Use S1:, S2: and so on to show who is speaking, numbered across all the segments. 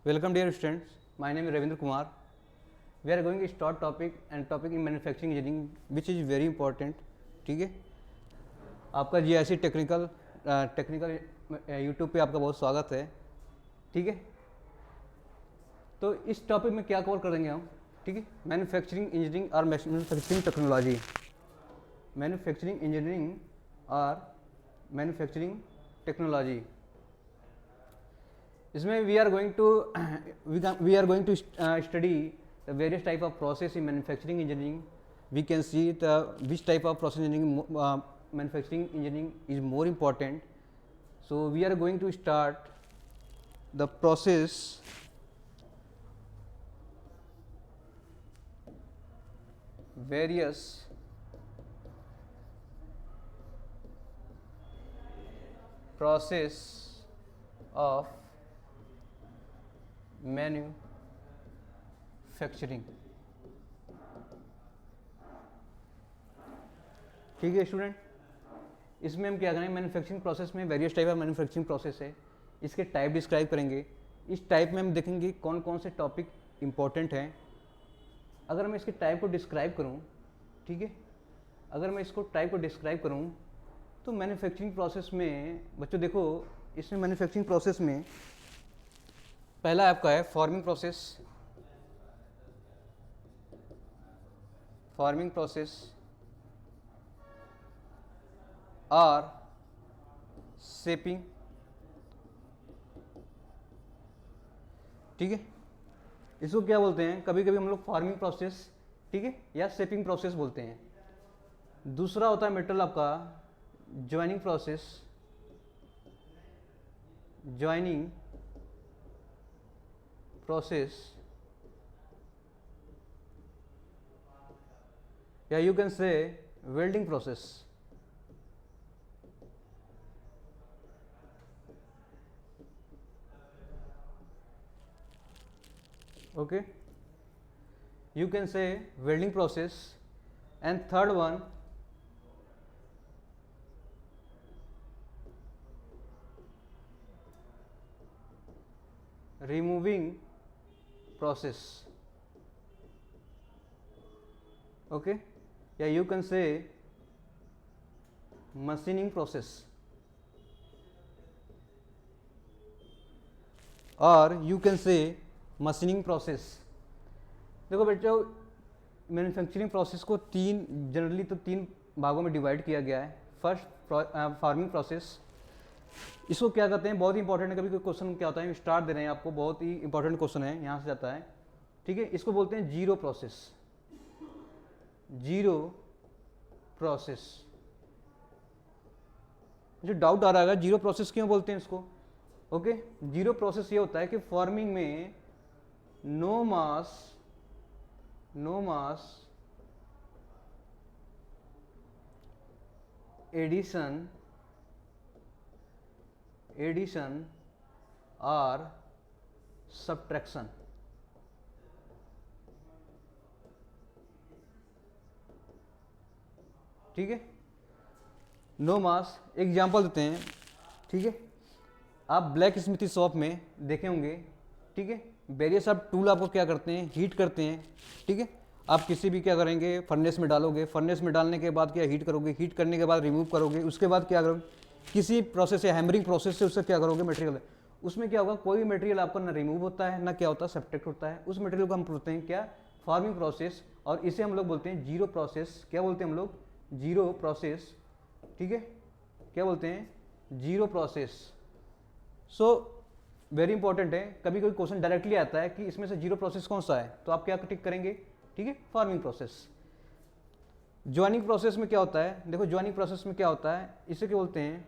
S1: Welcome dear students, my name is Ravindra Kumar. We are going to start topic in manufacturing engineering which is very important. ठीक है, आपका GIC technical YouTube पे आपका बहुत स्वागत है. ठीक है, तो इस टॉपिक में क्या कवर करेंगे हम. ठीक है, मैन्युफैक्चरिंग इंजीनियरिंग और मैन्युफैक्चरिंग टेक्नोलॉजी. मैन्युफैक्चरिंग इंजीनियरिंग और मैन्युफैक्चरिंग टेक्नोलॉजी. इसमें we are going to study the various type of process in manufacturing engineering. We can see the which type of process engineering manufacturing engineering is more important. So we are going to start the process various process of manufacturing. ठीक है student, इसमें हम क्या करेंगे, manufacturing process में various type of manufacturing process है, इसके type describe करेंगे. इस टाइप में हम देखेंगे कौन कौन से टॉपिक इंपॉर्टेंट हैं. अगर मैं इसके टाइप को डिस्क्राइब करूं, ठीक है, अगर मैं इसको टाइप को डिस्क्राइब करूं तो मैन्युफैक्चरिंग प्रोसेस में बच्चों देखो, इसमें मैन्युफैक्चरिंग प्रोसेस में पहला आपका है फॉर्मिंग प्रोसेस. फॉर्मिंग प्रोसेस और शेपिंग. ठीक है, इसको क्या बोलते हैं, कभी कभी हम लोग फॉर्मिंग प्रोसेस, ठीक है, या शेपिंग प्रोसेस बोलते हैं. दूसरा होता है मेटल आपका ज्वाइनिंग प्रोसेस. ज्वाइनिंग process, या you can say welding process. Okay, you can say welding process. And third one, removing process. Okay, या you can say machining process, और you can say machining process. देखो बच्चों, manufacturing process को generally तो तीन भागों में डिवाइड किया गया है. First farming process. इसको क्या कहते हैं, बहुत ही इंपॉर्टेंट है. कभी कोई क्वेश्चन क्या होता है, स्टार्ट दे रहे हैं आपको, बहुत ही इंपॉर्टेंट क्वेश्चन है, यहाँ से जाता है. ठीक है, इसको बोलते हैं जीरो प्रोसेस. Zero process. जो डाउट आ रहा है, जीरो प्रोसेस क्यों बोलते हैं इसको. ओके, जीरो प्रोसेस ये होता है कि फॉर्मिंग में नो मास एडिशन और सब्ट्रैक्शन. ठीक है, नो मास. एग्जांपल देते हैं. ठीक है, आप ब्लैक स्मिथी शॉप में देखे होंगे. ठीक है, वेरियस आप टूल आपको क्या करते हैं, हीट करते हैं. ठीक है, आप किसी भी क्या करेंगे, फर्नेस में डालोगे, फर्नेस में डालने के बाद क्या हीट करोगे, हीट करने के बाद रिमूव करोगे, उसके बाद क्या करोगे, किसी प्रोसेस से हैमरिंग प्रोसेस से उससे क्या करोगे, मटेरियल. उसमें क्या होगा, कोई मटेरियल आपका ना रिमूव होता है ना क्या होता है, सब्ट्रैक्ट होता है. उस मटेरियल को हम बोलते हैं क्या, फॉर्मिंग प्रोसेस. और इसे हम लोग बोलते हैं जीरो प्रोसेस. क्या बोलते हैं हम लोग, जीरो प्रोसेस. ठीक है, क्या बोलते हैं, zero process. So very important है. कभी कोई क्वेश्चन डायरेक्टली आता है कि इसमें से जीरो प्रोसेस कौन सा है, तो आप क्या टिक करेंगे. ठीक है, फॉर्मिंग प्रोसेस. ज्वाइनिंग प्रोसेस में क्या होता है, देखो ज्वाइनिंग प्रोसेस में क्या होता है, इसे क्या बोलते हैं,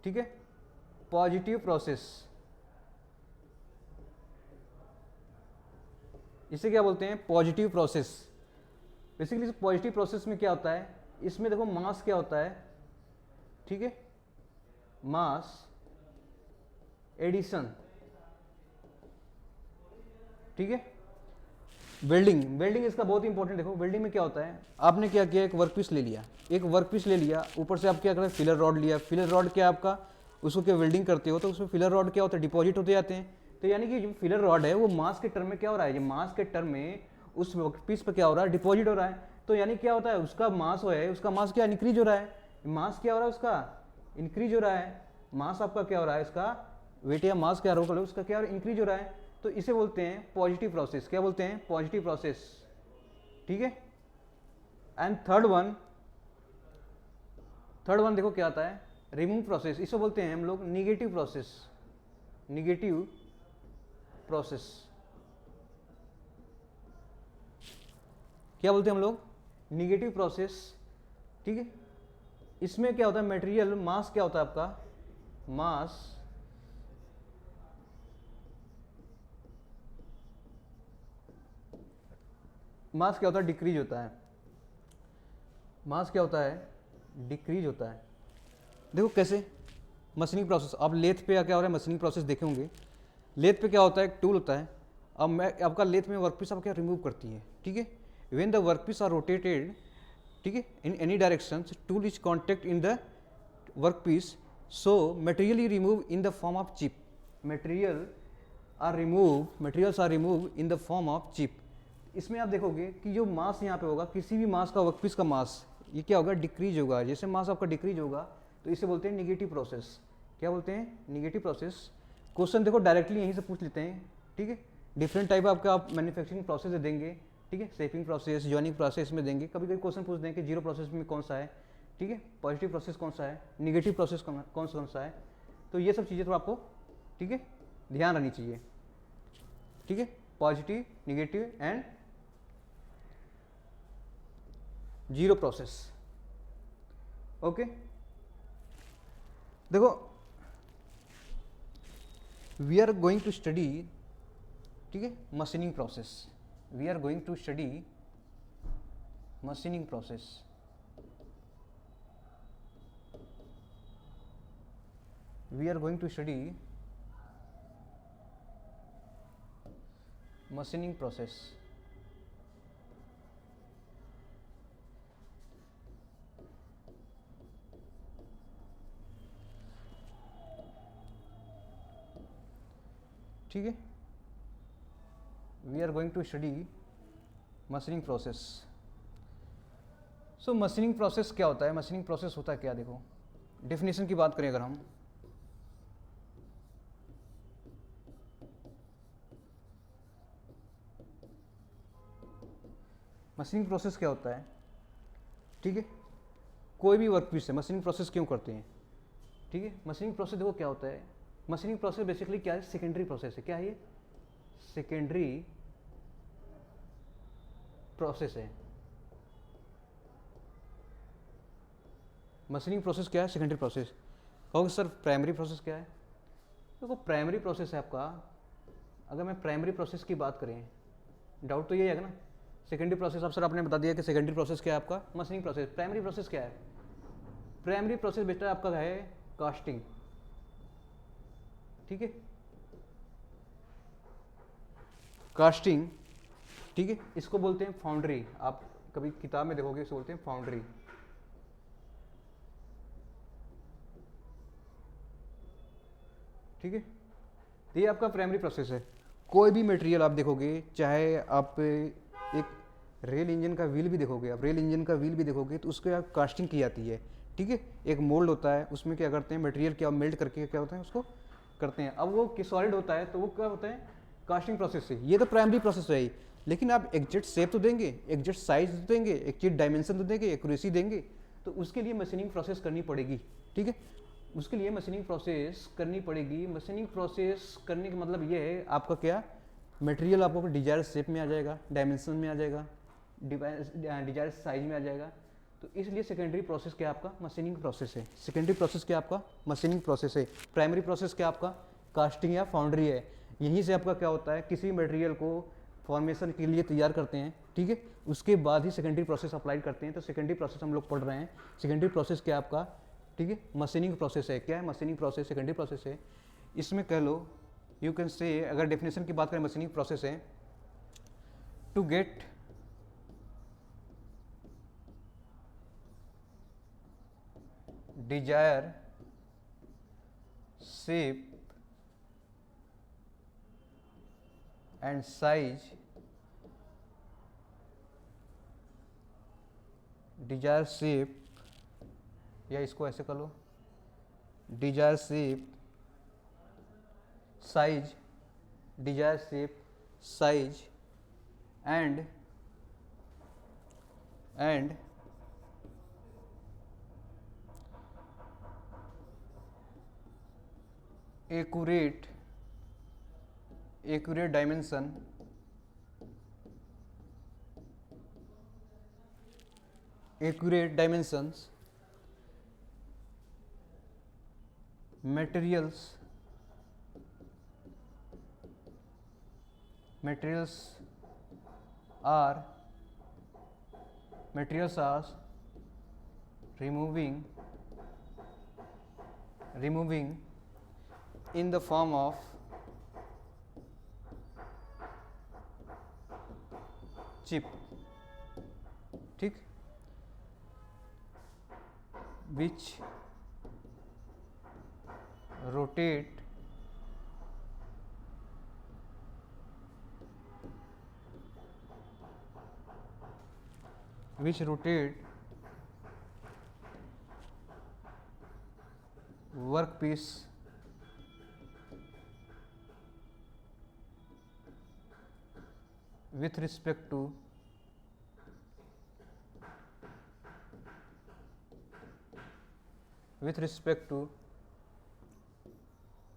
S1: ठीक है, पॉजिटिव प्रोसेस. इसे क्या बोलते हैं, positive process. Basically positive process में क्या होता है, इसमें देखो मास क्या होता है. ठीक है, मास एडिशन. ठीक है, वेल्डिंग इसका बहुत ही इंपॉर्टेंट. देखो वेल्डिंग में क्या होता है, आपने क्या किया, एक वर्कपीस ले लिया, ऊपर से आप क्या करें, फिलर रॉड लिया. फिलर रॉड क्या आपका, उसको क्या वेल्डिंग करते हो तो उसमें फिलर रॉड क्या होता है, डिपॉजिट होते जाते हैं. तो यानी कि जो फिलर रॉड है वो मास के टर्म में क्या हो रहा है, ये मास के टर्म में उस वर्कपीस पर क्या हो रहा है, डिपॉजिट हो रहा है। तो यानी क्या होता है, उसका मास हो है, उसका मास क्या इंक्रीज हो रहा है, मास क्या हो रहा है, उसका इंक्रीज हो रहा है। मास आपका क्या हो रहा है, इसका वेट या मास क्या रोक लो, उसका क्या इंक्रीज हो रहा है। तो इसे बोलते हैं पॉजिटिव प्रोसेस। क्या बोलते हैं, पॉजिटिव प्रोसेस, ठीक है। एंड थर्ड वन देखो क्या आता है, रिमूव प्रोसेस। इसे बोलते हैं हम लोग निगेटिव प्रोसेस, निगेटिव प्रोसेस। क्या बोलते हैं हम लोग, निगेटिव प्रोसेस, ठीक है। इसमें क्या होता है, मटेरियल मास क्या होता है आपका, मास क्या होता है, डिक्रीज होता है। मास क्या होता है, डिक्रीज होता है। देखो कैसे, मशीनिंग प्रोसेस, आप लेथ पे क्या हो रहा है, मशीनिंग प्रोसेस देखे होंगे। लेथ पे क्या होता है, एक टूल होता है। अब मैं आपका लेथ में वर्कपीस आप क्या रिमूव करती है, ठीक है। When the workpiece are rotated, ठीक है, in any direction, tool is contact in the workpiece, so material ई remove in the form of chip. Materials are remove in the form of chip. इसमें आप देखोगे कि जो मास यहाँ पे होगा, किसी भी मास का, वर्कपीस का मास, ये क्या होगा, डिक्रीज होगा। जैसे मास आपका डिक्रीज होगा तो इसे बोलते हैं निगेटिव प्रोसेस। क्या बोलते हैं, निगेटिव प्रोसेस। क्वेश्चन देखो डायरेक्टली यहीं से पूछ लेते हैं, ठीक है। डिफरेंट टाइप आपका आप मैन्युफैक्चरिंग प्रोसेस देंगे, ठीक है। शेपिंग प्रोसेस, जॉइनिंग प्रोसेस में देंगे। कभी कभी क्वेश्चन पूछ देंगे कि जीरो प्रोसेस में कौन सा है, ठीक है, पॉजिटिव प्रोसेस कौन सा है, निगेटिव प्रोसेस कौन सा है। तो ये सब चीज़ें तो आपको, ठीक है, ध्यान रखनी चाहिए, ठीक है। Positive, negative and zero process, okay. देखो we are going to study, ठीक है, machining process. We are going to study machining process. We are going to study machining process. ठीक है, we are going to study machining process. So machining process क्या होता है, machining process होता है क्या, देखो डेफिनेशन की बात करें अगर हम, मशीनिंग प्रोसेस क्या होता है, ठीक है। कोई भी वर्कपीस है, मशीनिंग प्रोसेस क्यों करते हैं, ठीक है। मशीनिंग प्रोसेस देखो क्या होता है, मशीनिंग प्रोसेस बेसिकली क्या है, सेकेंडरी प्रोसेस है। क्या है ये, सेकेंडरी प्रोसेस है। मशीनिंग प्रोसेस क्या है, सेकेंडरी प्रोसेस। कहोगे सर प्राइमरी प्रोसेस क्या है। देखो प्राइमरी प्रोसेस है आपका, अगर मैं प्राइमरी प्रोसेस की बात करें, डाउट तो ये है ना। सेकेंडरी प्रोसेस अब सर आपने बता दिया कि सेकेंडरी प्रोसेस क्या है आपका, मशीनिंग प्रोसेस। प्राइमरी प्रोसेस क्या है, प्राइमरी प्रोसेस बेटा आपका है कास्टिंग, ठीक है, कास्टिंग, ठीक है। इसको बोलते हैं फाउंड्री। आप कभी किताब में देखोगे इसे बोलते हैं फाउंड्री, ठीक है। ये आपका प्राइमरी प्रोसेस है। कोई भी मटेरियल आप देखोगे, चाहे आप एक रेल इंजन का व्हील भी देखोगे, आप रेल इंजन का व्हील भी देखोगे तो उसके आप कास्टिंग की जाती है, ठीक है। एक मोल्ड होता है, उसमें क्या करते हैं, मटेरियल क्या मेल्ट करके क्या होता है, उसको करते हैं। अब वो सॉलिड होता है तो वो क्या होता है, कास्टिंग प्रोसेस से। ये तो प्राइमरी प्रोसेस है ही, लेकिन आप एग्जैक्ट शेप तो देंगे, एग्जैक्ट साइज तो देंगे, एग्जैक्ट डायमेंशन तो देंगे, एक्यूरेसी देंगे, तो उसके लिए मशीनिंग प्रोसेस करनी पड़ेगी, ठीक है। उसके लिए मशीनिंग प्रोसेस करनी पड़ेगी। मशीनिंग प्रोसेस करने का मतलब ये है आपका क्या, मटेरियल आपको डिजायर शेप में आ जाएगा, डायमेंशन में आ जाएगा, डिजायर साइज में आ जाएगा। तो इसलिए सेकेंडरी प्रोसेस क्या आपका, मशीनिंग प्रोसेस है। सेकेंडरी प्रोसेस क्या आपका, मशीनिंग प्रोसेस है। प्राइमरी प्रोसेस क्या आपका, कास्टिंग या फाउंड्री है। यहीं से आपका क्या होता है, किसी मटेरियल को फॉर्मेशन के लिए तैयार करते हैं, ठीक है, उसके बाद ही सेकेंडरी प्रोसेस अप्लाई करते हैं। तो सेकेंडरी प्रोसेस हम लोग पढ़ रहे हैं। सेकेंडरी प्रोसेस क्या आपका, ठीक है, मशीनिंग प्रोसेस है। क्या है, मशीनिंग प्रोसेस सेकेंडरी प्रोसेस है। इसमें कह लो, यू कैन से, अगर डेफिनेशन की बात करें, मशीनिंग प्रोसेस है to get desire shape and size, desired shape, या इसको ऐसे कर लो, desired shape, size, desired shape, size and accurate dimension, accurate dimensions, materials are removing in the form of chip, ठीक, which rotate workpiece with respect to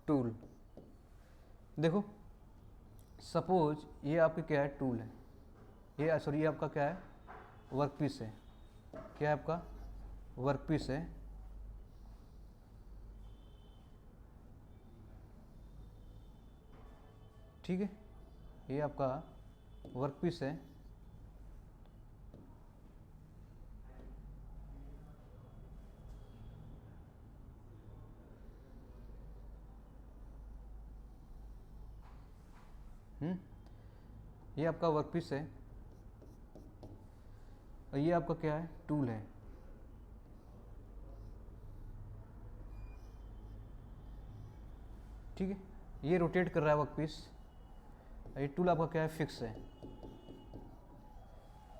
S1: tool. देखो suppose ये आपके क्या है, टूल है, ये सॉरी ये आपका क्या है, वर्क पीस है, क्या है आपका वर्क पीस है, ठीक है, ये आपका वर्क पीस है, ये आपका वर्क पीस है और ये आपका क्या है, टूल है, ठीक है, ये रोटेट कर रहा है वर्क पीस, ये टूल आपका क्या है, फिक्स है।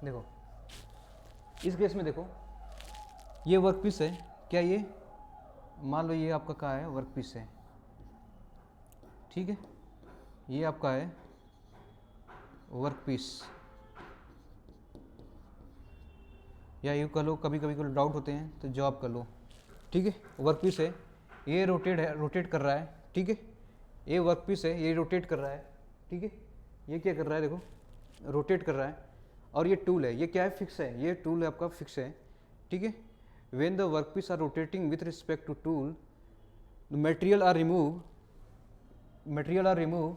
S1: देखो इस केस में देखो ये वर्क पीस है, क्या ये मान लो ये आपका क्या है, वर्क पीस है, ठीक है, ये आपका है वर्क पीस, या यूँ कर लो, कभी कभी को डाउट होते हैं तो जॉब कर लो, ठीक है, वर्क पीस है, ये रोटेट कर रहा है, ठीक है, ये वर्क पीस है, ये रोटेट कर रहा है, ठीक है, ये क्या कर रहा है, देखो रोटेट कर रहा है, और ये टूल है, ये क्या है, फिक्स है, ये टूल आपका फिक्स है, ठीक है। When the workpiece are rotating with respect to tool, the material are remove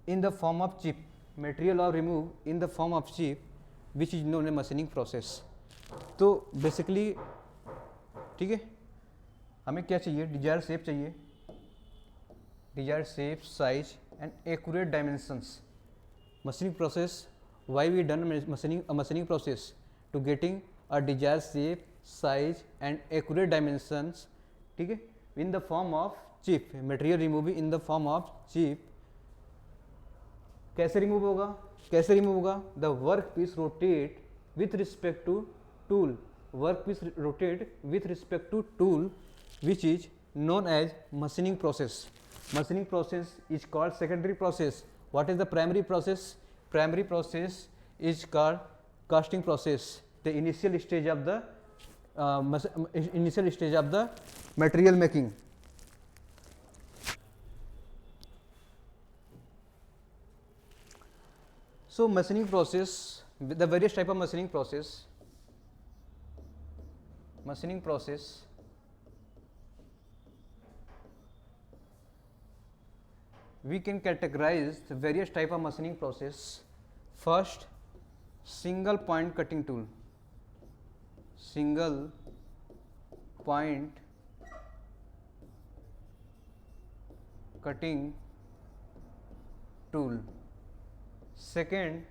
S1: in the form of chip, material are removed in the form of chip which is known as machining process. तो basically ठीक है, हमें क्या चाहिए, desire shape चाहिए, desire shape, size and accurate dimensions. Machining process, why we done machining process to getting a desire shape, size and accurate dimensions, ठीक है, in the form of chip, material removing in the form of chip. कैसे remove होगा, the workpiece rotate with respect to tool, workpiece rotate with respect to tool which is known as machining process. Machining process is called secondary process. What is the primary process? Primary process is called casting process, the initial stage of the material making. So machining process, the various type of machining process, we can categorize the various type of machining process. First, single point cutting tool, single point cutting tool. Second,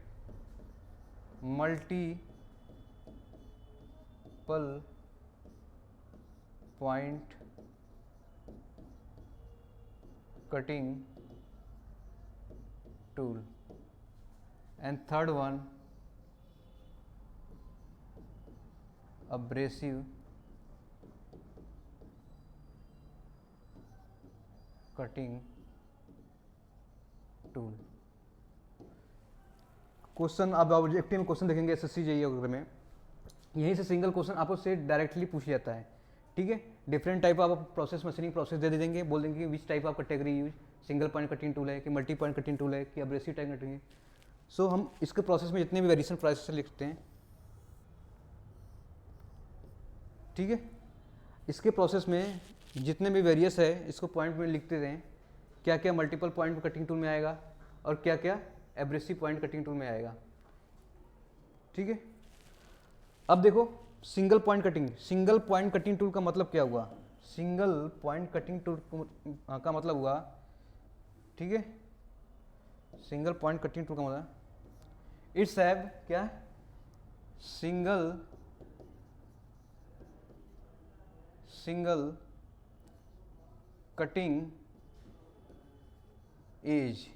S1: multiple point cutting tool. And third one abrasive cutting tool. Question अब objective में question देखेंगे SSC JEE वगैरह में, यहीं से single question आपको से directly पूछ जाता है। ठीक है, डिफरेंट टाइप आप प्रोसेस मशीनिंग प्रोसेस दे देंगे, बोल देंगे which type of category use, single point cutting tool है कि मल्टी पॉइंट कटिंग टूल है कि अब्रेसिव टाइप कटिंग है। सो हम इसके प्रोसेस में जितने भी वेरिएशन प्रोसेस लिखते हैं, ठीक है, इसके प्रोसेस में जितने भी वेरियस है इसको पॉइंट में लिखते रहें, क्या क्या मल्टीपल पॉइंट कटिंग टूल में आएगा और क्या क्या एब्रेसिव पॉइंट कटिंग टूल में आएगा। ठीक है, अब देखो सिंगल पॉइंट कटिंग टूल का मतलब क्या हुआ, सिंगल पॉइंट कटिंग टूल का मतलब हुआ, ठीक है, सिंगल पॉइंट कटिंग टूल का मतलब इट्स हैव क्या, single cutting edge.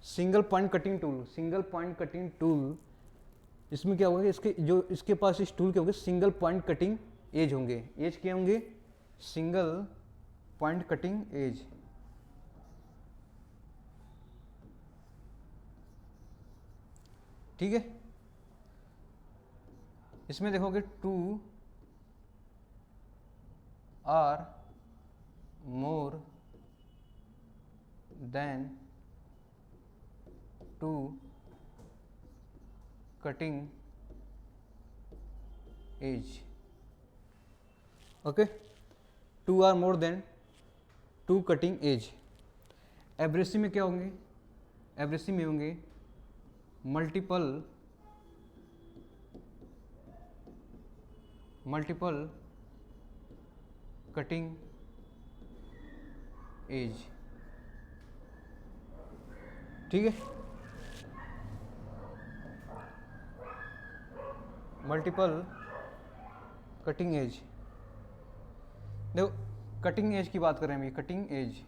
S1: Single point cutting tool इसमें क्या होगा, इसके पास इस टूल के होंगे सिंगल पॉइंट कटिंग एज होंगे। एज क्या होंगे, सिंगल पॉइंट कटिंग एज। ठीक है, इसमें देखोगे 2 or more than 2 cutting edge. Okay, 2 or more than 2 cutting edge. Abrasive में क्या होंगे, एब्रेसिव में होंगे मल्टीपल कटिंग एज। ठीक है, मल्टीपल कटिंग एज। देखो कटिंग एज की बात कर रहे हैं हम, ये कटिंग एज।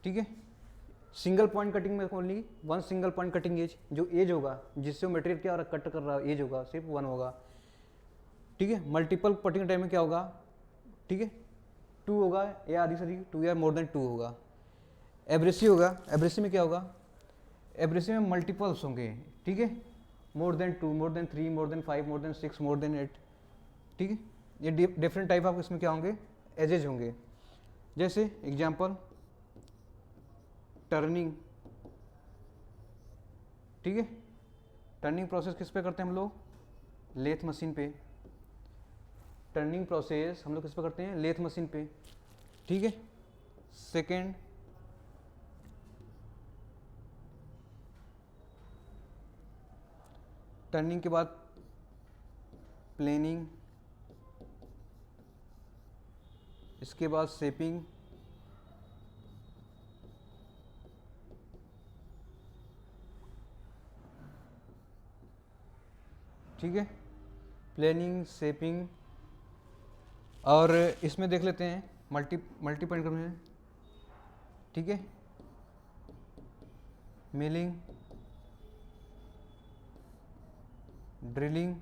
S1: ठीक है, सिंगल पॉइंट कटिंग में only one single point cutting edge, जो एज होगा जिससे वो मटेरियल क्या कट कर रहा है एज होगा सिर्फ 1 होगा। ठीक है, मल्टीपल कटिंग टाइम में क्या होगा, ठीक है, 2 होगा या आदि सरी 2 या मोर देन 2 होगा। एब्रेसिव होगा, एब्रेसिव में क्या होगा, एब्रेसिव में मल्टीपल्स होंगे। ठीक है, मोर than 2, more than 3, more than 5, more than 6, more than 8। ठीक है, ये डिफरेंट टाइप ऑफ इसमें क्या होंगे, एजेज होंगे। जैसे एग्जांपल टर्निंग। ठीक है, टर्निंग प्रोसेस किस पे करते हैं हम लोग, लेथ मशीन पे। टर्निंग प्रोसेस हम लोग किस पे करते हैं, लेथ मशीन पे। ठीक है, सेकेंड टर्निंग के बाद प्लेनिंग, इसके बाद शेपिंग, ठीक है, प्लेनिंग शेपिंग। और इसमें देख लेते हैं मल्टी पॉइंट करने। ठीक है, मिलिंग, ड्रिलिंग,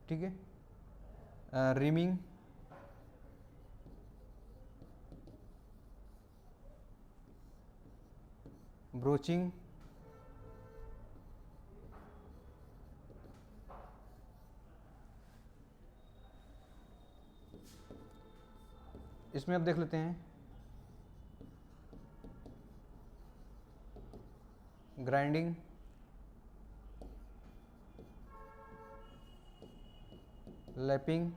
S1: ठीक है, रिमिंग, ब्रोचिंग, इसमें अब देख लेते हैं ग्राइंडिंग, लैपिंग,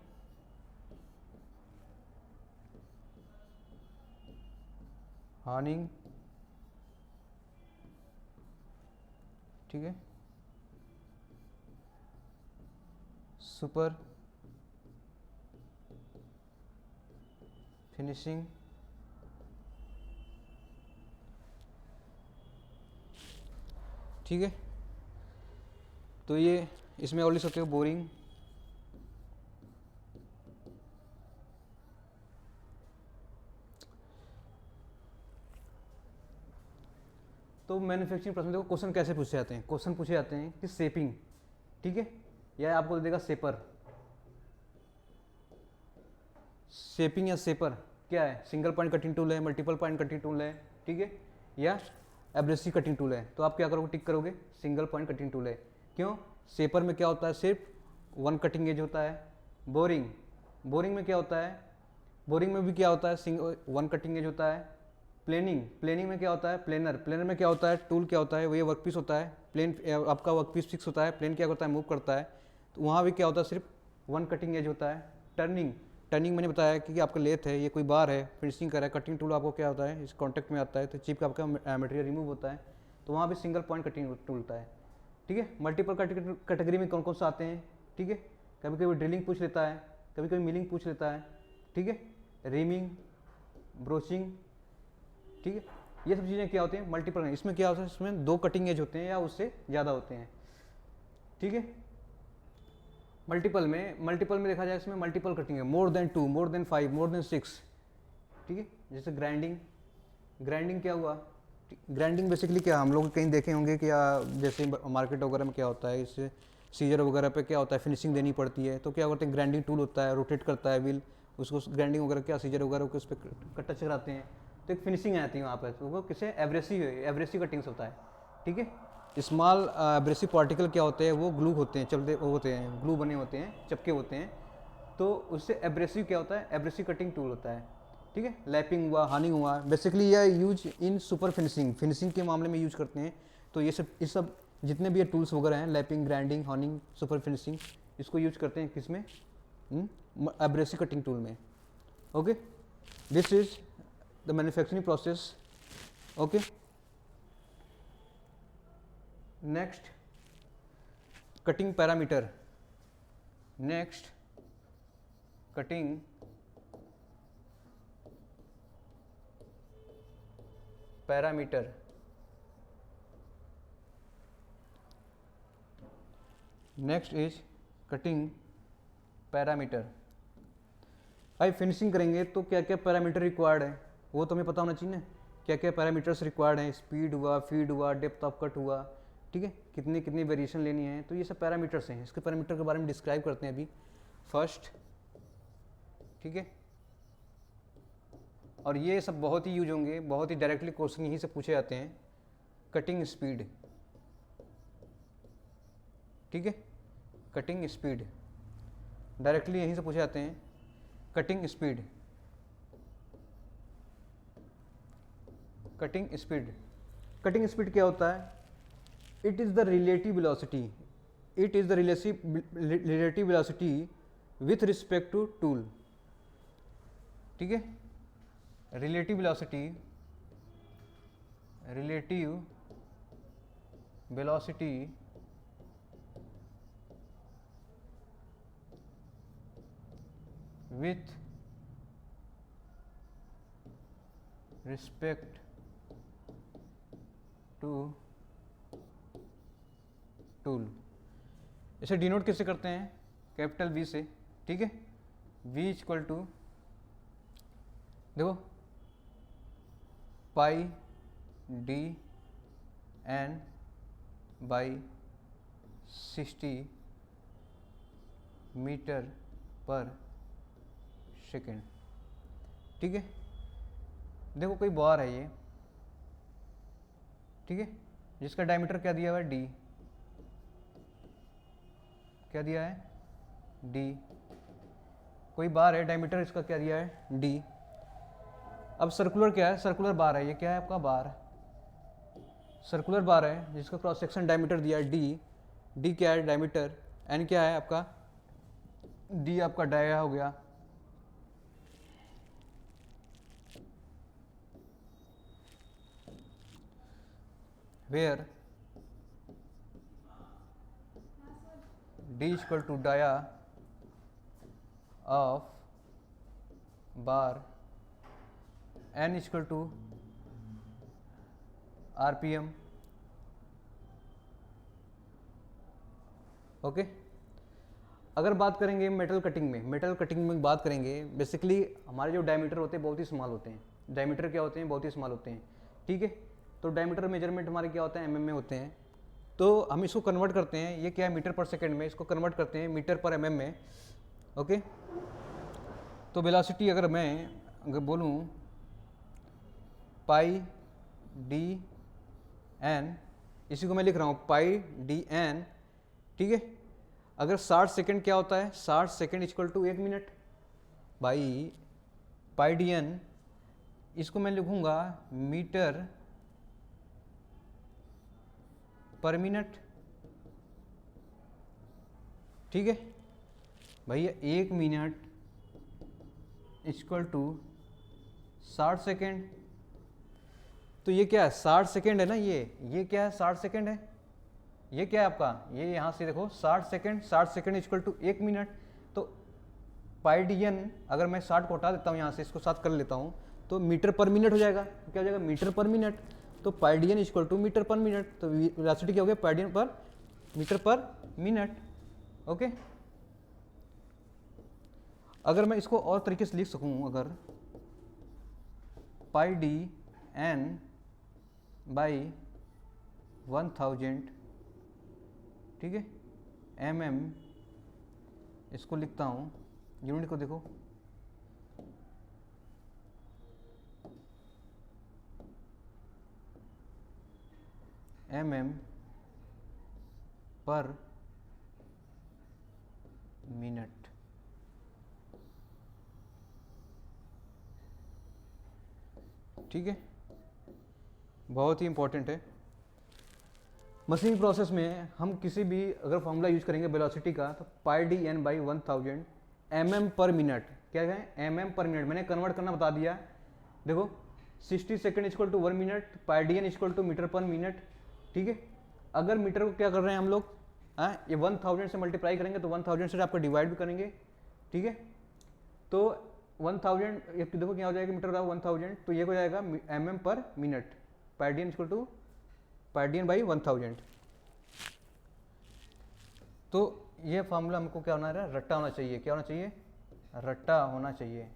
S1: हार्निंग, ठीक है, सुपर फिनिशिंग। ठीक है, तो ये इसमें और लिख सकते हो बोरिंग, तो मैन्युफैक्चरिंग प्रोसेस देखो क्वेश्चन कैसे पूछे जाते हैं, क्वेश्चन पूछे जाते हैं कि शेपिंग, ठीक है, या आपको दे देगा शेपर, शेपिंग या शेपर क्या है, सिंगल पॉइंट कटिंग टूल है, मल्टीपल पॉइंट कटिंग टूल है, ठीक है, या एब्रेसिव कटिंग टूल है, तो आप क्या करोगे, टिक करोगे सिंगल पॉइंट कटिंग टूल है। क्यों, शेपर में क्या होता है, सिर्फ वन कटिंग एज होता है। बोरिंग, बोरिंग में क्या होता है, बोरिंग में भी क्या होता है, वन कटिंग एज होता है। प्लेनिंग, प्लेनिंग में क्या होता है, प्लेनर, प्लेनर में क्या होता है, टूल क्या होता है, वो ये वर्कपीस होता है, प्लेन आपका वर्कपीस फिक्स होता है, प्लेन क्या करता है, मूव करता है, तो वहाँ भी क्या होता है, सिर्फ वन कटिंग एज होता है। टर्निंग, टर्निंग मैंने बताया कि आपका लेथ है, ये कोई बार है, फिनिशिंग कर रहा है, कटिंग टूल आपको क्या होता है, इस कॉन्टेक्ट में आता है, तो चिप का आपका मटेरियल रिमूव होता है, तो वहाँ भी सिंगल पॉइंट कटिंग टूल होता है, ठीक है। मल्टीपल कैटेगरी में कौन कौन से आते हैं, ठीक है, कभी कभी ड्रिलिंग पूछ लेता है, कभी कभी मिलिंग पूछ लेता है, ठीक है, रीमिंग, ब्रोचिंग, ठीक है, ये सब चीज़ें क्या होती हैं, मल्टीपल। इसमें क्या होता है, इसमें दो कटिंग एज होते हैं या उससे ज़्यादा होते हैं, ठीक है। मल्टीपल में देखा जाए, इसमें मल्टीपल कटिंग है, मोर than 2, more than 5, more than 6, ठीक है। जैसे ग्राइंडिंग, ग्राइंडिंग क्या हुआ, ग्राइंडिंग बेसिकली क्या, हम लोग कहीं देखे होंगे कि जैसे मार्केट वगैरह में क्या होता है, इससे सीजर वगैरह पे क्या होता है, फिनिशिंग देनी पड़ती है, तो क्या करते हैं, ग्राइंडिंग टूल होता है, रोटेट करता है व्हील, उसको ग्राइंडिंग वगैरह क्या सीजर वगैरह को उस पर टच कराते हैं, तो एक फिनिशिंग आती है वहाँ पर, तो वो किसे एब्रेसिव कटिंग्स होता है, ठीक है। स्मॉल एब्रेसिव पार्टिकल क्या होते हैं, वो ग्लू होते हैं, चलते वो होते हैं, ग्लू बने होते हैं, चपके होते हैं, तो उससे एब्रेसिव क्या होता है, एब्रेसिव कटिंग टूल होता है, ठीक है। लैपिंग हुआ, हार्निंग हुआ, बेसिकली यह use in super finishing, finishing के मामले में यूज करते हैं, तो ये सब जितने भी ये टूल्स वगैरह हैं, लैपिंग, ग्राइंडिंग, हार्निंग, सुपर फिनिशिंग, इसको यूज करते हैं किस में, एब्रेसिव कटिंग टूल में, okay. This is the manufacturing process, okay. Next, cutting parameter, next cutting parameter, next is cutting parameter. भाई फिनिशिंग करेंगे तो क्या क्या पैरामीटर रिक्वायर्ड है, वो तो हमें पता होना चाहिए ना, क्या क्या पैरामीटर्स रिक्वायर्ड हैं, स्पीड हुआ, फीड हुआ, डेप्थ ऑफ कट हुआ, ठीक है, कितनी कितनी वेरिएशन लेनी है, तो ये सब पैरामीटर्स हैं, इसके पैरामीटर के बारे में डिस्क्राइब करते हैं अभी। फर्स्ट, ठीक है, और ये सब बहुत ही यूज होंगे, बहुत ही डायरेक्टली क्वेश्चन यहीं से पूछे जाते हैं। कटिंग स्पीड, ठीक है, कटिंग स्पीड डायरेक्टली यहीं से पूछे जाते हैं। Cutting speed, cutting speed, cutting speed क्या होता है, it is the relative velocity, it is the relative velocity with respect to tool, ठीक है, relative velocity, relative velocity with respect to tool. इसे डिनोट किससे करते हैं, कैपिटल वी से, ठीक है। v इक्वल टू, देखो, पाई डी एन बाई 60 मीटर पर सेकेंड, ठीक है। देखो कोई बार है ये, ठीक है, जिसका डायमीटर क्या दिया हुआ है, डी, क्या दिया है, डी, कोई बार है, डायमीटर इसका क्या दिया है, डी। अब सर्कुलर क्या है, सर्कुलर बार है, ये क्या है आपका बार, सर्कुलर बार है जिसका क्रॉस सेक्शन डायमीटर दिया है डी, डी क्या है, डायमीटर, एन क्या है आपका, डी आपका डाया हो गया, where d is equal to dia of bar, n is equal to rpm, okay. अगर बात करेंगे मेटल कटिंग में, मेटल कटिंग में बात करेंगे, बेसिकली हमारे जो डायमीटर होते हैं बहुत ही स्मॉल होते हैं। डायमीटर क्या होते हैं, बहुत ही स्मॉल होते हैं, ठीक है। तो डायमीटर मेजरमेंट हमारे क्या होता है, एमएम में होते हैं। तो हम इसको कन्वर्ट करते हैं, ये क्या है मीटर पर सेकेंड में, इसको कन्वर्ट करते हैं मीटर पर एमएम में, ओके। तो वेलोसिटी अगर बोलूँ पाई डी एन, इसी को मैं लिख रहा हूँ पाई डी एन, ठीक है। अगर 60 सेकेंड क्या होता है, 60 second equal to 1 minute by pi D N, इसको मैं लिखूंगा मीटर पर मिनट, ठीक है भैया। 1 मिनट इक्वल टू 60 सेकेंड। तो ये क्या है, 60 सेकेंड है ना, ये क्या है, 60 सेकेंड है। ये क्या है आपका, ये यहाँ से देखो 60 second, 60 second equal to 1 minute. तो पाई डी एन अगर मैं 60 को हटा देता हूँ यहाँ से, इसको 7 कर लेता हूँ, तो मीटर पर मिनट हो जाएगा। तो क्या हो जाएगा, मीटर पर मिनट। तो pi D N equal to metre पर मिनट। तो वेलोसिटी क्या हो गया, pi D N per metre पर मिनट, ओके। अगर मैं इसको और तरीके से लिख सकूँ, अगर पाई डी एन बाई 1000, ठीक है, एमएम, इसको लिखता हूँ, यूनिट को देखो, एमएम पर मिनट, ठीक है। बहुत ही इंपॉर्टेंट है। मशीनिंग प्रोसेस में हम किसी भी अगर फॉर्मूला यूज करेंगे वेलोसिटी का, तो pi D N by 1000 mm पर मिनट, क्या है एमएम पर मिनट, मैंने कन्वर्ट करना बता दिया। देखो 60 second equal to 1 minute, pi D N equal to metre पर मिनट, ठीक है। अगर मीटर को क्या कर रहे हैं हम लोग, ये 1000 से मल्टीप्लाई करेंगे तो 1000 से आपको डिवाइड भी करेंगे, ठीक है। तो 1000 देखो क्या हो जाएगा, मीटर बराबर 1000, तो ये हो जाएगा एमएम पर minute, pi D N equal to pi D N by 1000। तो ये फार्मूला हमको क्या होना है, रट्टा होना चाहिए। क्या होना चाहिए, रट्टा होना चाहिए।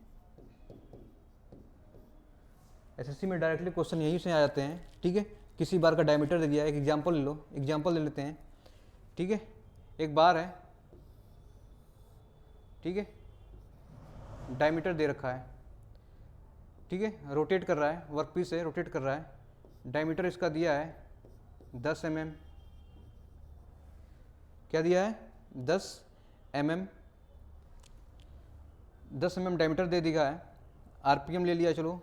S1: एसएससी में डायरेक्टली क्वेश्चन यही से आ जाते हैं, ठीक है। किसी बार का डायमीटर दे दिया, एक एग्जांपल ले लो, एग्जांपल ले लेते हैं, ठीक है। एक बार है, ठीक है, डायमीटर दे रखा है, ठीक है, रोटेट कर रहा है, वर्कपीस से रोटेट कर रहा है। डायमीटर इसका दिया है 10 mm, क्या दिया है 10 mm, 10 mm डायमीटर दे दिया है। आरपीएम ले लिया, चलो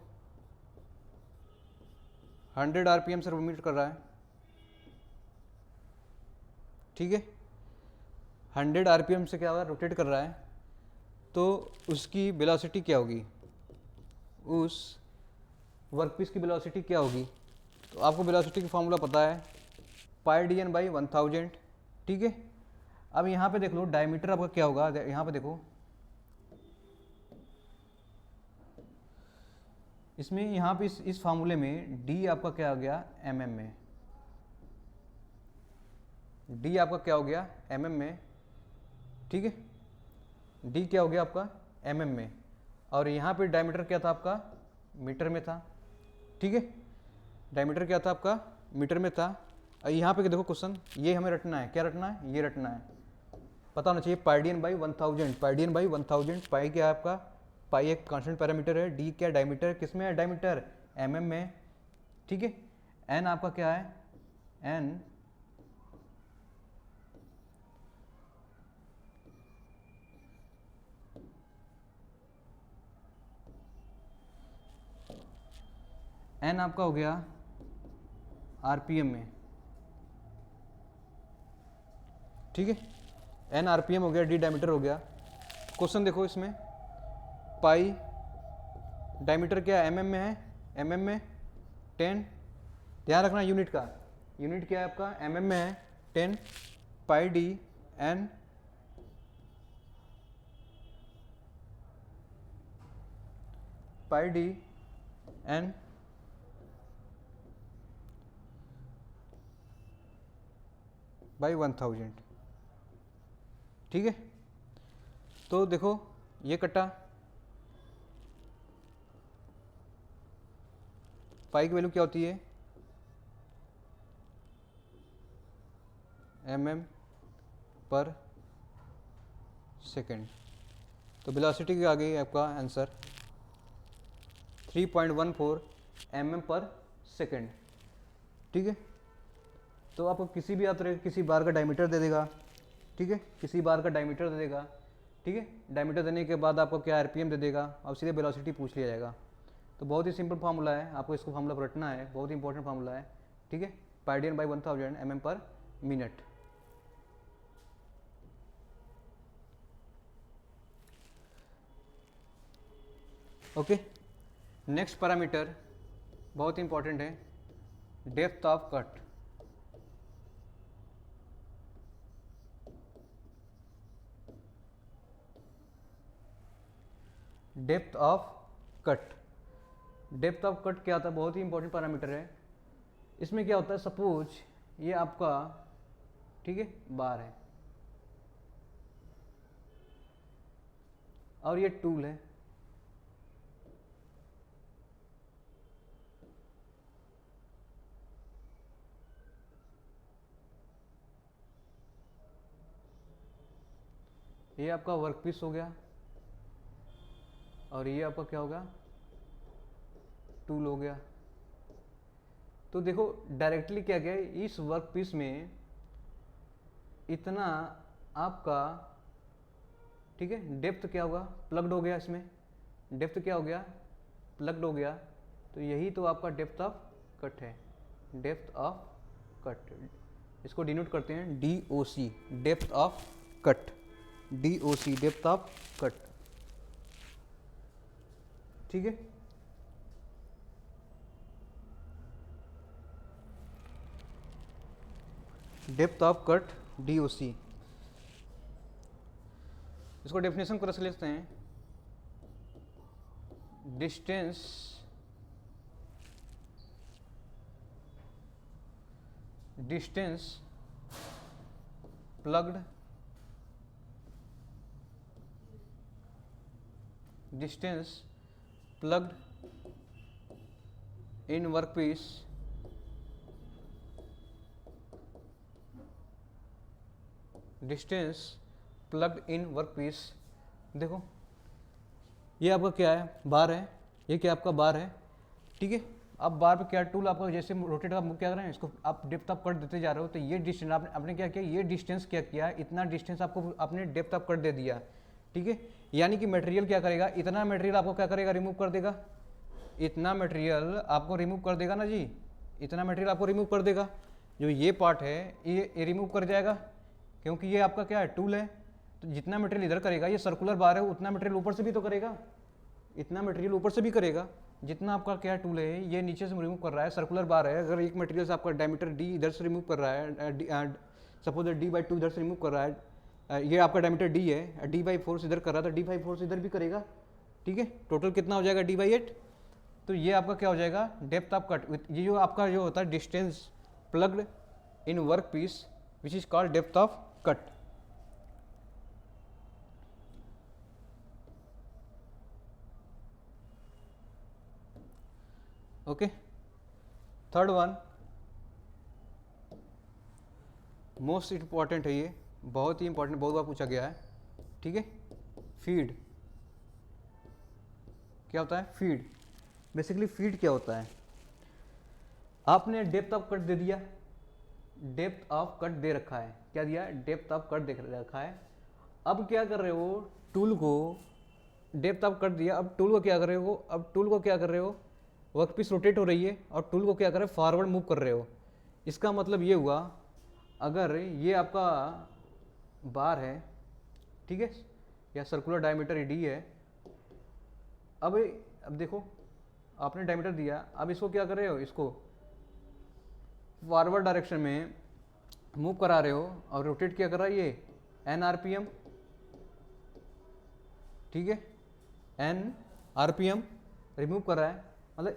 S1: 100 आरपीएम से रोटेट कर रहा है, ठीक है। 100 आरपीएम से क्या होगा, रोटेट कर रहा है, तो उसकी वेलोसिटी क्या होगी, उस वर्कपीस की वेलोसिटी क्या होगी। तो आपको वेलोसिटी की फॉर्मूला पता है, पाई डी एन बाई 1000, ठीक है। अब यहाँ पे देख लो डायमीटर आपका क्या होगा, यहाँ पे देखो, इसमें यहाँ पे इस फार्मूले में डी आपका क्या हो गया, एमएम में, डी आपका क्या हो गया एमएम में, ठीक है। डी क्या हो गया आपका एमएम में, और यहाँ पे डायमीटर क्या था आपका, मीटर में था, ठीक है। डायमीटर क्या था आपका, मीटर में था। और यहाँ पे देखो क्वेश्चन, ये हमें रटना है, क्या रटना है, ये रटना है, पता होना चाहिए pi D N by 1000, pi D N by 1000। Pi क्या है आपका, पाई एक कांस्टेंट पैरामीटर है, डी क्या डायमीटर, किस में है डायमीटर, एमएम में, ठीक है। एन आपका क्या है, एन एन आपका हो गया आरपीएम में, ठीक है। एन आरपीएम हो गया, डी डायमीटर हो गया। क्वेश्चन देखो इसमें, पाई डायमीटर क्या एमएम में है, एमएम में 10, ध्यान रखना यूनिट का, यूनिट क्या है आपका एमएम में है 10, pi D N pi D N by 1000, ठीक है। तो देखो ये कटा, पाई की वैल्यू क्या होती है, mm पर सेकेंड। तो वेलोसिटी के आगे आपका आंसर 3.14 mm पर सेकेंड। ठीक है। तो आपको किसी भी तरह किसी बार का डायमीटर दे देगा, ठीक है, किसी बार का डायमीटर दे देगा, ठीक है। डायमीटर देने के बाद आपको क्या आरपीएम दे देगा, अब सीधे वेलोसिटी पूछ लिया जाएगा। तो बहुत ही सिंपल फार्मूला है, आपको इसको फार्मूला पर रटना है, बहुत ही इंपॉर्टेंट फार्मूला है, ठीक है। Pi D N by 1000 mm per minute. Okay. Next parameter बहुत ही इंपॉर्टेंट है, depth of cut. Depth of cut, depth of cut क्या होता है, बहुत ही इंपॉर्टेंट पैरामीटर है। इसमें क्या होता है, सपोज ये आपका, ठीक है, बार है और ये टूल है, ये आपका वर्कपीस हो गया और ये आपका क्या होगा, टूल हो गया। तो देखो डायरेक्टली क्या गया, इस वर्कपीस में इतना आपका, ठीक है, डेप्थ क्या होगा, प्लग्ड हो गया, इसमें डेप्थ क्या हो गया, प्लग्ड हो गया। तो यही तो आपका डेप्थ ऑफ कट है, डेप्थ ऑफ कट। इसको डिनोट करते हैं DOC, depth of cut, DOC, depth of cut, ठीक है। Depth of cut DOC। इसको डेफिनेशन को रख लेते हैं, डिस्टेंस प्लग्ड इन वर्कपीस देखो ये आपका क्या है, बार है, ये क्या आपका बार है, ठीक है। अब बार पे क्या टूल आपका जैसे रोटेट आप क्या कर रहे हैं, इसको आप डेप्थ ऑफ कट देते जा रहे हो, तो ये डिस्टेंस आपने क्या किया, ये डिस्टेंस क्या किया, इतना डिस्टेंस आपको आपने डेप्थ ऑफ कट दे दिया, ठीक है। यानी कि मटेरियल क्या करेगा, इतना मटेरियल आपको क्या करेगा, रिमूव कर देगा, इतना मटेरियल आपको रिमूव कर देगा ना जी, इतना मटेरियल आपको रिमूव कर देगा। जो ये पार्ट है ये रिमूव कर जाएगा, क्योंकि ये आपका क्या है, टूल है। तो जितना मटेरियल इधर करेगा, ये सर्कुलर बार है, उतना मटेरियल ऊपर से भी तो करेगा, इतना मटेरियल ऊपर से भी करेगा। जितना आपका क्या टूल है ये नीचे से रिमूव कर रहा है, सर्कुलर बार है, अगर एक मटेरियल से आपका डायमीटर D इधर से रिमूव कर रहा है, सपोज D/2 इधर से रिमूव कर रहा है, ये आपका डायमीटर D है, D/4 इधर कर रहा है, तो D/4 इधर भी करेगा, ठीक है। टोटल कितना हो जाएगा, D/8। तो ये आपका क्या हो जाएगा, डेप्थ ऑफ कट। ये जो आपका जो होता है distance plugged in workpiece which is called depth of cut. Okay. Third one most important है, ये बहुत ही इंपॉर्टेंट, बहुत बार पूछा गया है, ठीक है। फीड क्या होता है, फीड बेसिकली फीड क्या होता है, आपने डेप्थ ऑफ कट दे दिया, डेप्थ ऑफ कट दे रखा है, क्या दिया, डेप्थ ऑफ कट दे रखा है। अब क्या कर रहे हो, टूल को डेप्थ ऑफ कट दिया, अब टूल को क्या कर रहे हो, अब टूल को क्या कर रहे हो, वर्कपीस रोटेट हो रही है और टूल को क्या कर रहे हो, फॉरवर्ड मूव कर रहे हो। इसका मतलब ये हुआ, अगर ये आपका बार है, ठीक है, या सर्कुलर डायमीटर D है, अब देखो आपने डायमीटर दिया, अब इसको क्या कर रहे हो, इसको फॉरवर्ड डायरेक्शन में मूव करा रहे हो और रोटेट क्या कर रहा है, ये N RPM, ठीक है, N RPM रिमूव कर रहा है, मतलब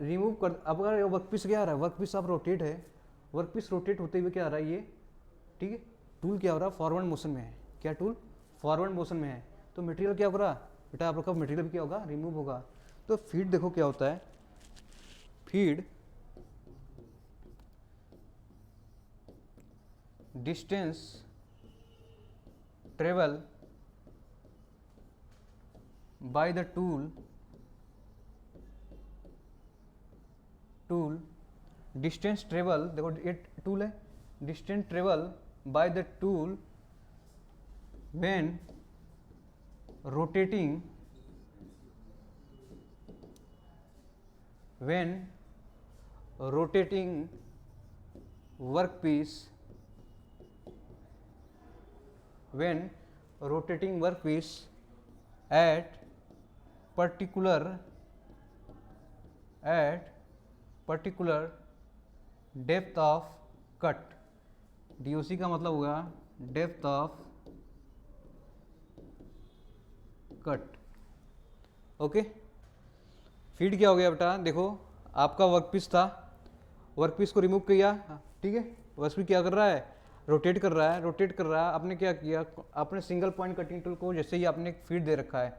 S1: रिमूव कर। अब अगर वर्कपीस क्या आ रहा है, वर्कपीस आप रोटेट है, वर्कपीस रोटेट होते हुए क्या आ रहा है ये, ठीक है, टूल क्या हो रहा है, फॉरवर्ड मोशन में है, क्या टूल फॉरवर्ड मोशन में है, तो मटेरियल क्या होगा बेटा, आप लोग का मटेरियल भी क्या होगा, रिमूव होगा। तो फीड देखो क्या होता है, feed distance travel by the tool distance travel, देखो ये टूल है, distance travel by the tool when rotating workpiece at particular depth of cut, DOC का मतलब होगा depth of cut. Okay, feed क्या हो गया बेटा, देखो आपका वर्कपीस था, वर्कपीस को रिमूव किया, ठीक है, वर्कपीस क्या कर रहा है, रोटेट कर रहा है, आपने क्या किया, आपने सिंगल पॉइंट कटिंग टूल को जैसे ही आपने फीड दे रखा है,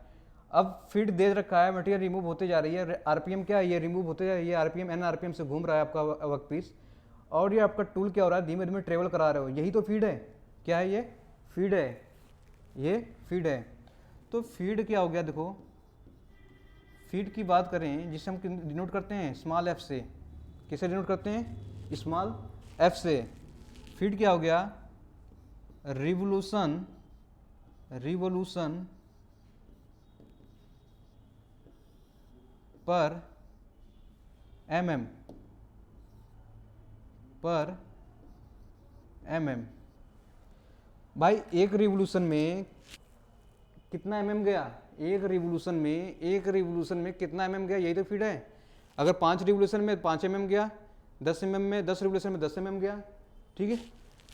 S1: अब फीड दे रखा है, मटेरियल रिमूव होते जा रही है, आरपीएम क्या है, ये रिमूव होते जा रही है, आरपीएम एन आरपीएम से घूम रहा है आपका वर्कपीस, और ये आपका टूल क्या हो रहा है, धीमे धीमे ट्रेवल करा रहे हो, यही तो फीड है, क्या है ये फीड है, ये फीड है। तो फीड क्या हो गया, देखो फीड की बात करें जिसे हम डिनोट करते हैं स्मॉल एफ से, किसे डिनोट करते हैं, स्मॉल एफ से, फीड क्या हो गया, रिवोल्यूशन पर mm। भाई एक रिवोल्यूशन में कितना mm गया, एक रिवोल्यूशन में कितना mm गया, यही तो फीड है। अगर 5 रिवोल्यूशन में 5 mm गया, 10 mm में 10 रिवोल्यूशन में 10 mm गया, ठीक है,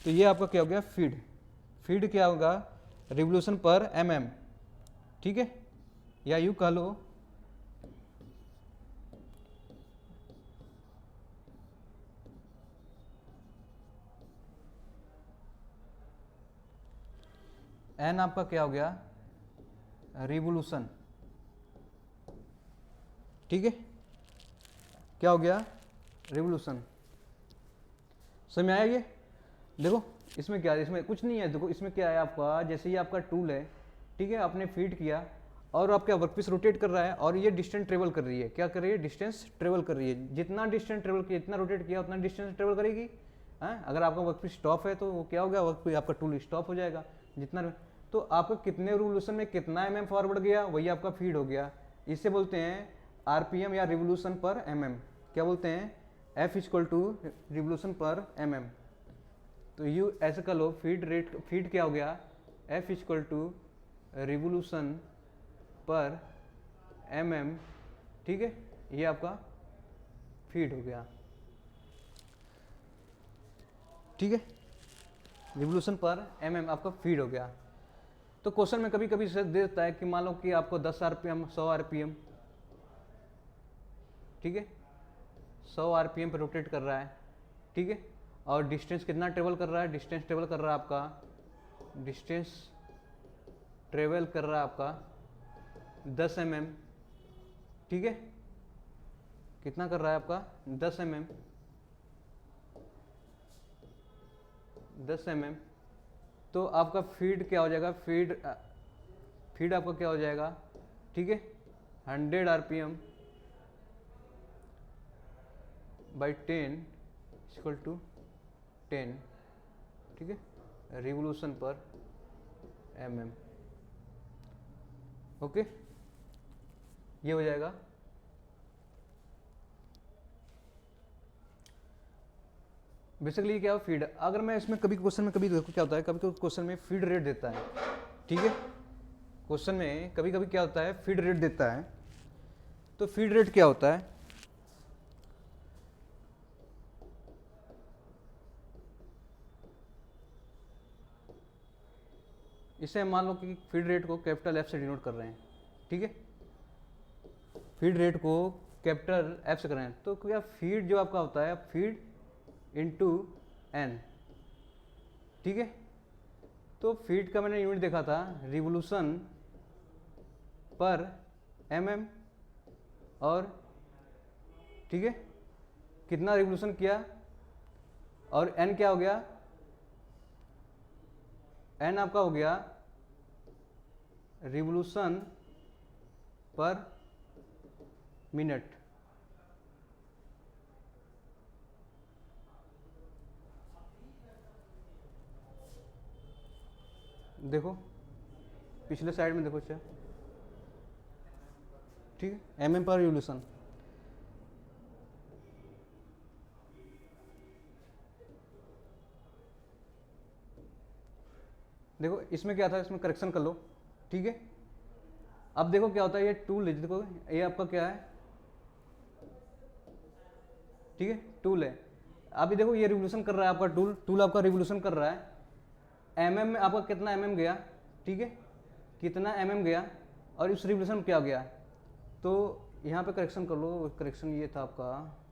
S1: तो ये आपका क्या हो गया फीड क्या होगा, रिवोल्यूशन पर mm, ठीक है, या यूँ कह लो n आपका क्या हो गया, रिवोल्यूशन, ठीक है, क्या हो गया, रिवोल्यूशन। समझ में आया ये, देखो इसमें क्या है, इसमें कुछ नहीं है, देखो इसमें क्या है आपका, जैसे ये आपका टूल है, ठीक है, आपने फीड किया और आपका वर्कपीस रोटेट कर रहा है और ये डिस्टेंस ट्रेवल कर रही है, क्या कर रही है, डिस्टेंस ट्रेवल कर रही है, जितना डिस्टेंस ट्रेवल किया, जितना रोटेट किया उतना डिस्टेंस ट्रेवल करेगी, हाँ, अगर आपका वर्कपीस स्टॉप है तो वो क्या हो गया, वर्कपीस आपका टूल स्टॉप हो जाएगा, जितना, तो आपका कितने रिवोल्यूशन में कितना mm फॉरवर्ड गया, वही आपका फीड हो गया, इसे बोलते हैं आरपीएम या रिवोल्यूशन पर mm, क्या बोलते हैं, F equal to revolution per mm। तो यू ऐसे कर लो, फीड क्या हो गया, F equal to revolution per mm, ठीक है, ये आपका फीड हो गया, ठीक है, रिवोल्यूशन पर mm आपका फीड हो गया। तो क्वेश्चन में कभी कभी दे देता है कि मान लो कि आपको 10 आरपीएम 100 आरपीएम, ठीक है, 100 आरपीएम पे रोटेट कर रहा है, ठीक है, और डिस्टेंस कितना ट्रेवल कर रहा है, डिस्टेंस ट्रेवल कर रहा है आपका 10 mm, ठीक है, कितना कर रहा है आपका 10 mm, तो आपका फीड क्या हो जाएगा, फीड आपका क्या हो जाएगा, ठीक है, 100 आरपीएम बाई 10 इक्वल टू 10, ठीक है, रिवोल्यूशन पर mm, ओके, ये हो जाएगा। बेसिकली क्या हो, फीड, अगर मैं इसमें कभी क्वेश्चन में कभी देखो क्या होता है, कभी क्वेश्चन में फीड रेट देता है, ठीक है, क्वेश्चन में कभी कभी क्या होता है, फीड रेट देता है, तो फीड रेट क्या होता है, इसे मान लो कि फीड रेट को कैपिटल F से डिनोट कर रहे हैं, ठीक है, फीड रेट को कैपिटल F से कर रहे हैं, तो क्या फीड जो आपका होता है, फीड इंटू n, ठीक है, तो फीट का मैंने यूनिट देखा था रिवोल्यूशन पर mm, और ठीक है कितना रिवोल्यूशन किया, और n क्या हो गया, n आपका हो गया रिवोल्यूशन पर मिनट। देखो पिछले साइड में देखो, अच्छा ठीक है, mm पर रिवोल्यूशन। देखो इसमें क्या था, इसमें करेक्शन कर लो, ठीक है। अब देखो क्या होता है, ये टूल है, देखो ये आपका क्या है, ठीक है टूल है। अभी देखो ये रिवोल्यूशन कर रहा है आपका टूल आपका रिवोल्यूशन कर रहा है। mm में आपका कितना mm गया, ठीक है कितना mm गया, और इस रिवोल्यूशन में क्या गया, तो यहाँ पे करेक्शन कर लो। करेक्शन ये था आपका,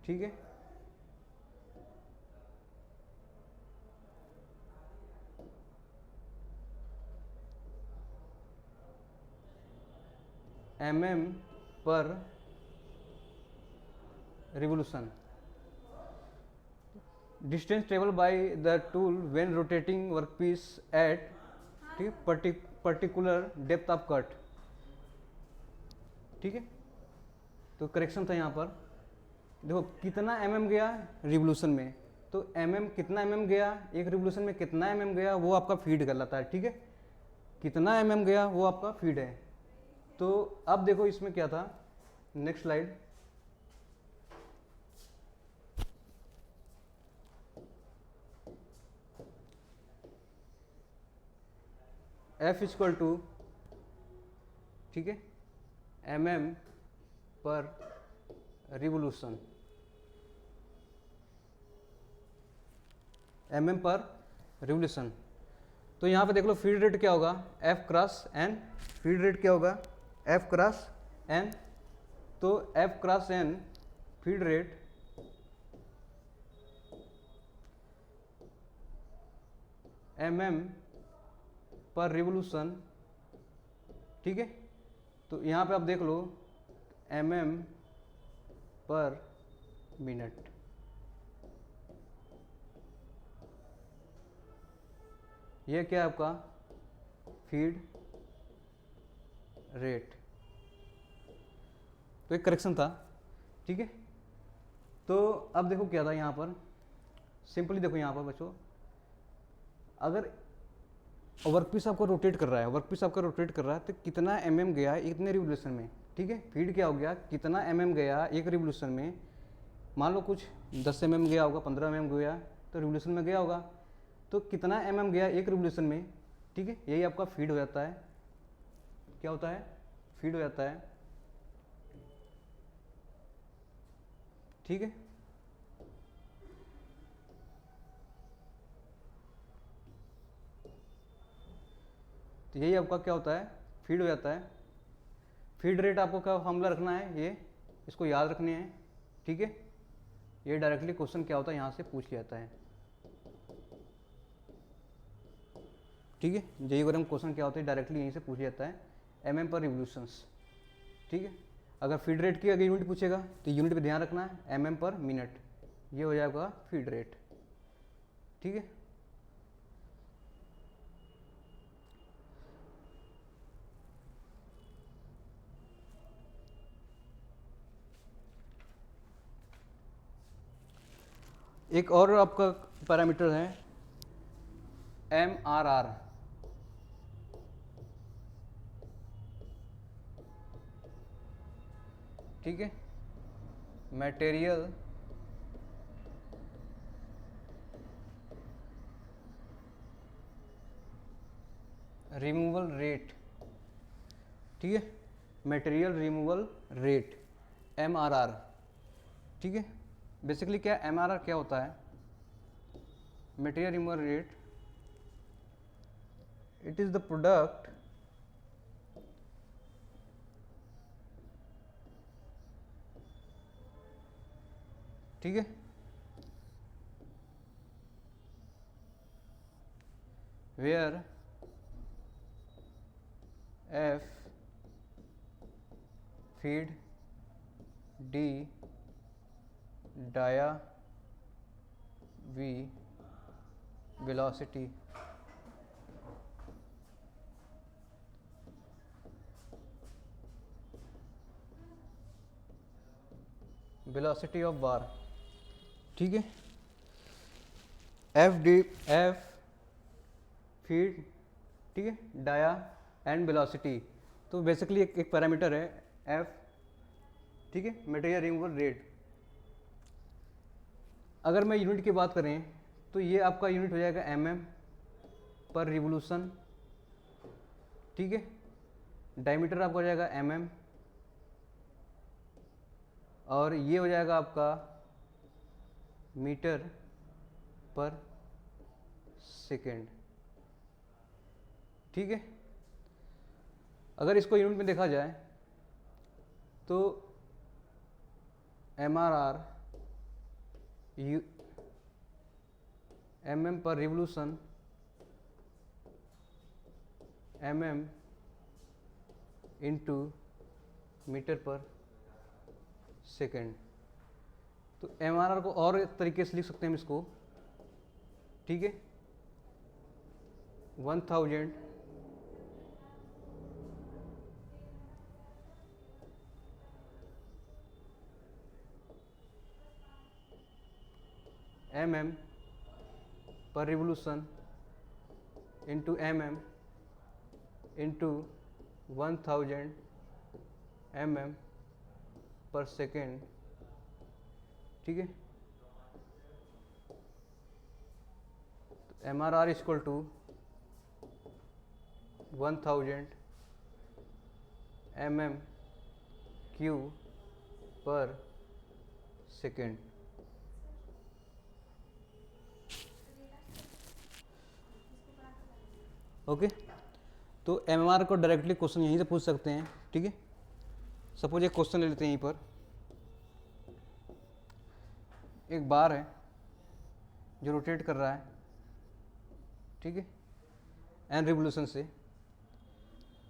S1: ठीक है mm पर revolution, distance travel by the tool when rotating workpiece at, ठीक है पर्टिकुलर डेप्थ ऑफ कट, ठीक है। तो करेक्शन था यहाँ पर, देखो कितना mm गया रिवोल्यूशन में, तो कितना mm गया एक रिवोल्यूशन में, कितना mm गया वो आपका फीड कहलाता है, ठीक है कितना mm गया वो आपका फीड है। तो अब देखो इसमें क्या था, next slide, F equal to, ठीक है mm पर रिवोल्यूशन, mm पर रिवोल्यूशन। तो यहाँ पे देख लो फीड रेट क्या होगा, F cross n, feed rate क्या होगा F क्रॉस n, तो F cross n feed rate mm पर रिवोल्यूशन, ठीक है। तो यहाँ पे आप देख लो mm पर मिनट, ये क्या है आपका फीड रेट। तो एक करेक्शन था, ठीक है। तो अब देखो क्या था यहाँ पर, सिंपली देखो यहाँ पर बच्चों, अगर वर्कपीस आपको रोटेट कर रहा है, वर्कपीस आपका रोटेट कर रहा है, तो कितना mm गया इतने रिवोल्यूशन में, ठीक है फीड क्या हो गया, कितना mm गया एक रिवोल्यूशन में, मान लो कुछ 10 mm गया होगा, 15 mm गया तो रिवोल्यूशन में गया होगा, तो कितना mm गया एक रिवोल्यूशन में, ठीक है यही आपका फीड हो जाता है, क्या होता है फीड हो जाता है, ठीक है। तो यही आपका क्या होता है फीड हो जाता है। फीड रेट आपको क्या फॉर्मूला रखना है, ये इसको याद रखने हैं, ठीक है। ये डायरेक्टली क्वेश्चन क्या होता है यहाँ से पूछ लिया जाता है, ठीक है जेईई वगैरह में क्वेश्चन क्या होता है डायरेक्टली यहीं से पूछ जाता है, mm पर रिवोल्यूशंस, ठीक है। अगर फीड रेट की अगर यूनिट पूछेगा तो यूनिट पे ध्यान रखना है mm पर मिनट, ये हो जाएगा फीड रेट, ठीक है। एक और आपका पैरामीटर है MRR, ठीक है मटेरियल रिमूवल रेट, ठीक है मटेरियल रिमूवल रेट MRR, ठीक है। बेसिकली क्या MRR क्या होता है, material removal rate, it is the product ठीक है। Where F feed D dia V velocity of bar, ठीक है। एफ फीड, ठीक है, डाया एंड वेलोसिटी, तो बेसिकली एक पैरामीटर है एफ, ठीक है, मटेरियल रिमूवल रेट। अगर मैं यूनिट की बात करें तो ये आपका यूनिट हो जाएगा पर रिवोल्यूशन, ठीक है। डायमीटर आपका हो जाएगा और ये हो जाएगा आपका मीटर पर सेकेंड, ठीक है। अगर इसको यूनिट में देखा जाए तो MRR पर रिवोल्यूशन इंटू मीटर पर सेकेंड। तो MRR को और एक तरीके से लिख सकते हैं हम इसको, ठीक है, 1000 पर रिवोल्यूशन इंटू इंटू 1000 पर सेकेंड, ठीक है। तो MRR इक्वल टू 1000 mm³ पर सेकेंड। ओके, तो MMR को डायरेक्टली क्वेश्चन यहीं से पूछ सकते हैं, ठीक है। सपोज एक क्वेश्चन ले लेते हैं, यहीं पर एक बार है जो रोटेट कर रहा है, ठीक है, एन रिवोल्यूशन से।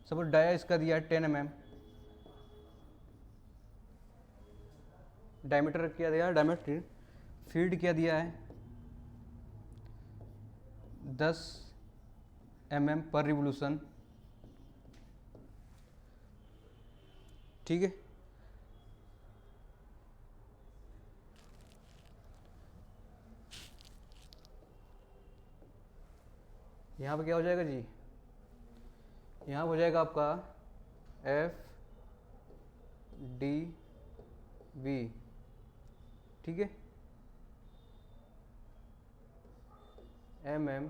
S1: सपोज डाया इसका दिया है 10 mm, डायमीटर क्या दिया है, डायमीटर फील्ड क्या दिया है 10 mm पर रिवोल्यूशन, ठीक है। यहाँ पे क्या हो जाएगा जी, यहाँ हो जाएगा आपका एफ डी वी, ठीक है, mm³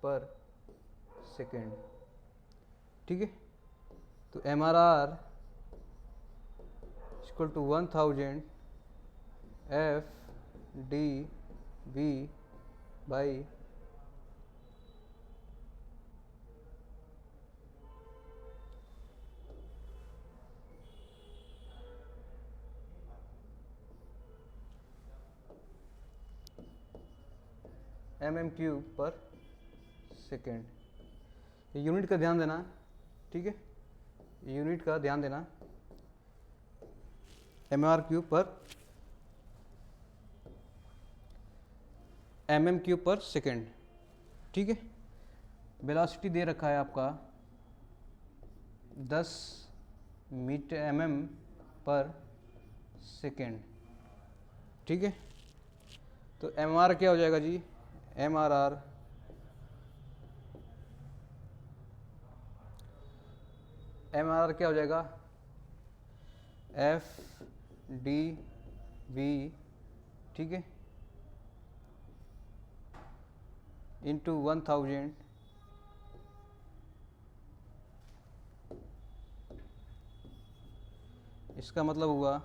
S1: पर सेकेंड, ठीक है। तो MRR equal to 1000 FDV by mm³ पर सेकेंड। यूनिट का ध्यान देना, ठीक है, यूनिट का ध्यान देना, MR³ पर mm³ पर सेकेंड, ठीक है। वेलोसिटी दे रखा है आपका 10 मीटर mm पर सेकेंड, ठीक है। तो MR क्या हो जाएगा जी, MRR क्या हो जाएगा FDV, ठीक है, इंटू 1000 इसका मतलब हुआ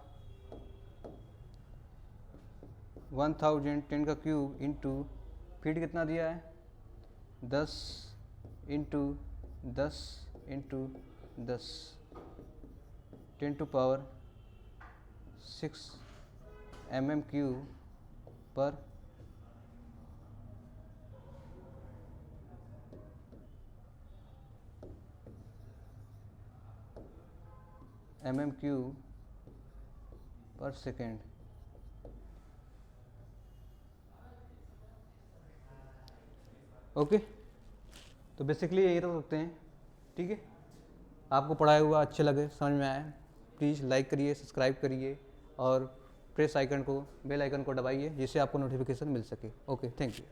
S1: 1000 10³ इंटू फीट कितना दिया है 10 into 10 into 10 10 to power 6 mm³ पर सेकेंड। ओके, तो बेसिकली यही रख सकते हैं। ठीक है, आपको पढ़ाया हुआ अच्छा लगे, समझ में आया, प्लीज़ लाइक करिए, सब्सक्राइब करिए और प्रेस आइकन को, बेल आइकन को दबाइए जिससे आपको नोटिफिकेशन मिल सके। Okay, thank you.